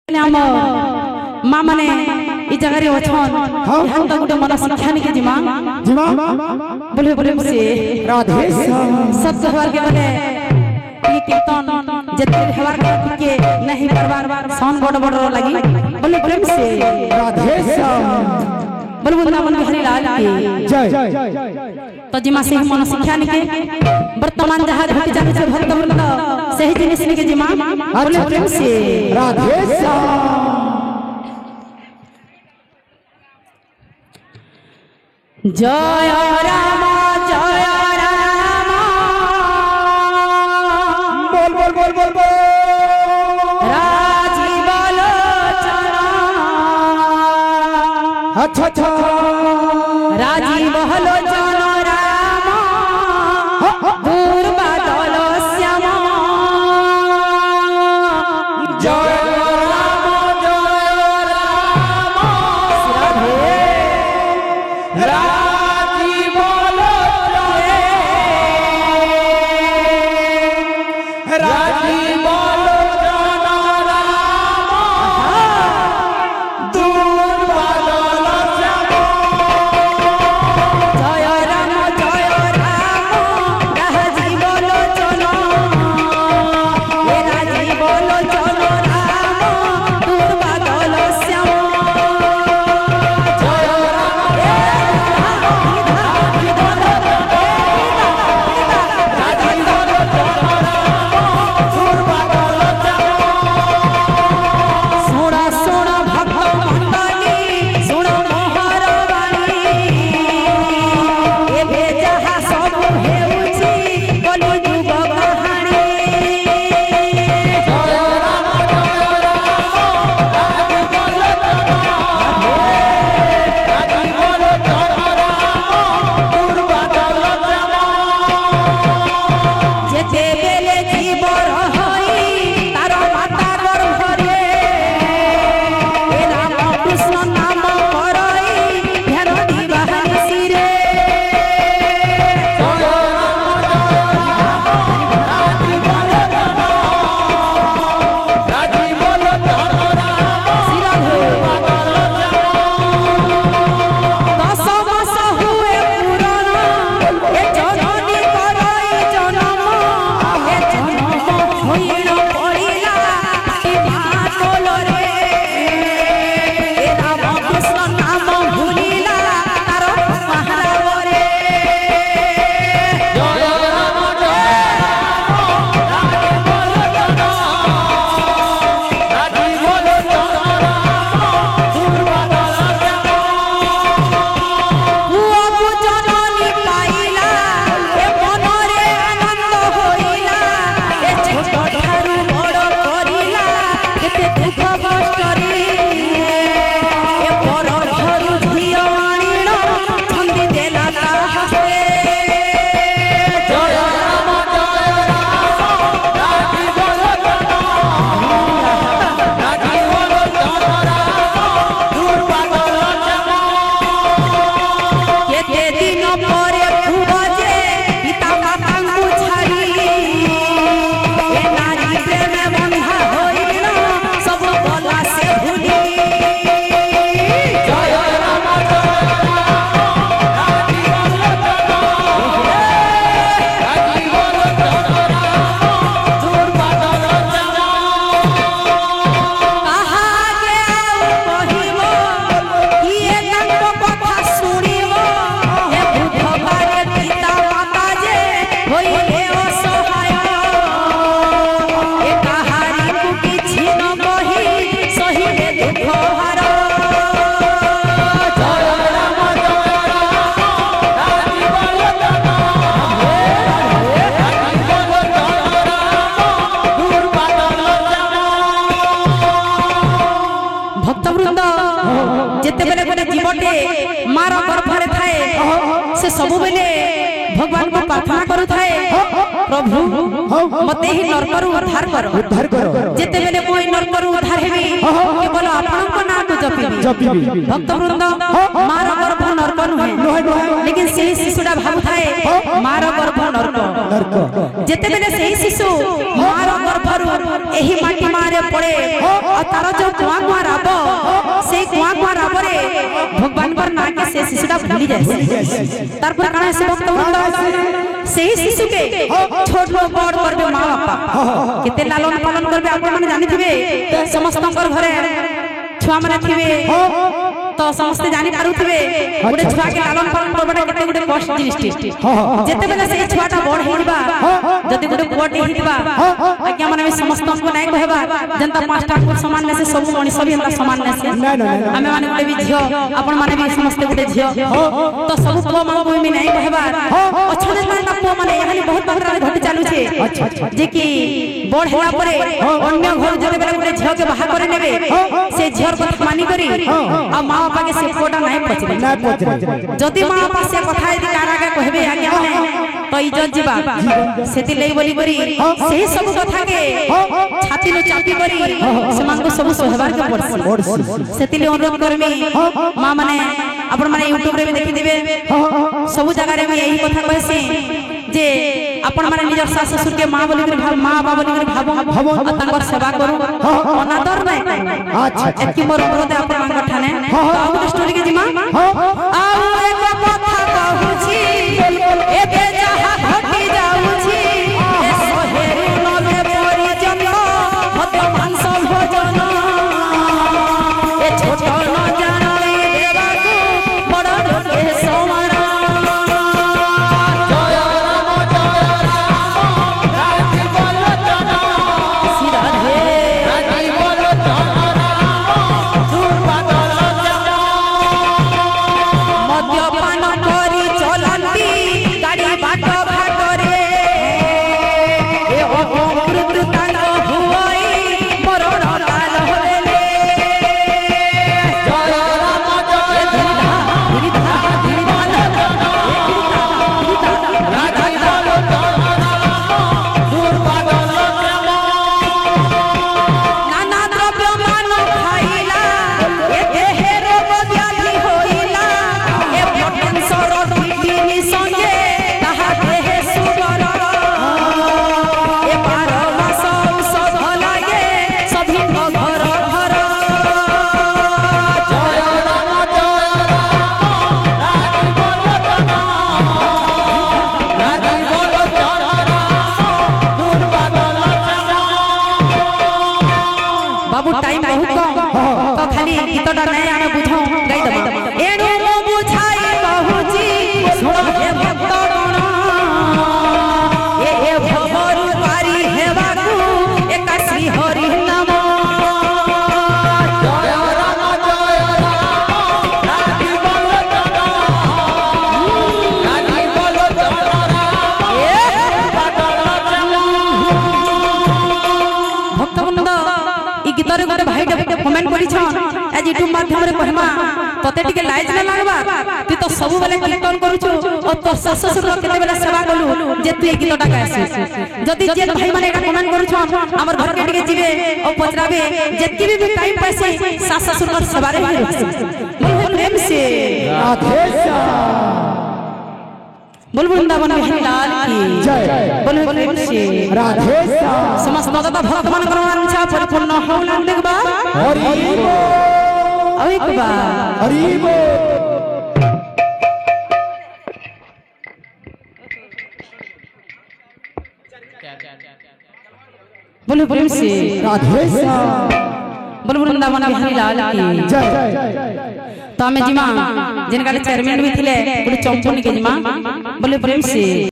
आम माँ माने ई जगह रे अछन हम त गुटे मन शिक्षा नि के जिमा बोले बोले से राधे सत्य हवार के बोले ये कीर्तन जते हवार के नहीं बार सन बड़ बड़ लगी बोले बोले से राधे बोले वृंदावन बिहारी लाल की जय तो जिमा से मन शिक्षा नि के वर्तमान जहाज घट जाने से भक्त वृंद सही जिनिस नि के जिमा बोले बोले से राधे जय राम बोल बोल बोल बोल बोल राजीव लोचन अच्छा अच्छा राजीव लोचन राम दूरबादल श्याम जय राम राजीव राजीव मार गर्भरे थाए से सबु बेले भगवान को प्रार्थना करू थाए प्रभु मते ही नरकरु उद्धार करो जेते बेले कोई नरकरु उद्धार हेबी केवल आपन को नाम को जपिबी भक्त वृंद मार गर्भ नरक नुहे लेकिन से शिशुटा भाबु थाए मार गर्भ नरक जेते बेले से शिशु मार गर्भरु एही माटी मारे पड़े और तार जो कुआ कुआ राब से कुआ कुआ राब रे भगवान पर ना के से शिशुटा भूली जाए तार पर काना से भक्त वृंद से शिशु के छोट बड़ करबे मां बापा केते लालन पालन करबे आपण माने जानि थिबे समस्तकर घरे छुआ माने थिबे तो समस्त जानि पारुथिबे गोटे छुआ के लालन पालन करबा केते गोटे कष्ट जिनिसटी जेते बेले से छुआटा बड़ हेबा जति गोटे पुआटे हिबा आज्ञा माने समस्त को नै कहबा जनता पांचटा को समान ने से सब मनुष्य भी हमरा समान ने से हमें माने गोटे भी झियो आपण माने भी समस्त गोटे झियो तो सब पुआ मान को भी नै कहबा अछने माने पुआ माने यहानी बहुत मात्रा रे घटी चालू छे जे कि बड़ हेला परे अन्य घर जते बेले गोटे झियो के बाहा करे नेबे से झियोर कथा मानी करी आ मां बापा के से फोटा नहीं पचरे जदि मां बापा से कथा यदि कारागा कहबे आज्ञा माने तो इज्जत जीवा सेति लेई बोली करी से सब कथा के छाती लो चापी करी से मान को सब सहबार के पड़सी सेति ले अनुरोध करमी मां माने आपण माने YouTube रे भी देखि दिबे सब जगह रे भी यही कथा कहसी जे आपण माने निज सास ससुर के मां बोली कर मां बाबा बोली कर भाबो तांकर सेवा करू अनादर नै अच्छा एकी मोर अनुरोध आपण मांग ठाने तो स्टोरी के जिमा आउ एक कथा कहू छी एबे जहा घटी जाऊ छी ए सोहेरी नले परी जन मत मांस भोजन ए छोट न जाने देवा को बड़ लोके सोमरा कमेंट करी छन आज यूट्यूब माध्यम रे कहमा तते टिके लाइज न लागबा तू तो सब बेले कीर्तन करूछु और तो सास ससुर केते बेले सेवा कलु जे तू ए गीतटा गायस जदी जे भाई माने एटा कमेंट करू छन हमर घर के टिके जीवे और पचराबे जेतकी भी टाइम पासे सास ससुर कर सेवा रे प्रेम से राधेशा बोल वृंदावन बिहारी लाल की जय बोल प्रेम से राधेशा समस्त दाता भक्त मन करवान इच्छा परिपूर्ण होलन देखबा हरि बोल अब एक बार हरि बोल प्रेम से राधेशा बोल वृंदावन बिहारी लाल की जय तो हमें जिमा जिनका चेयरमैन भी थिले बोले चंपनी के जिमा बोले प्रेम से।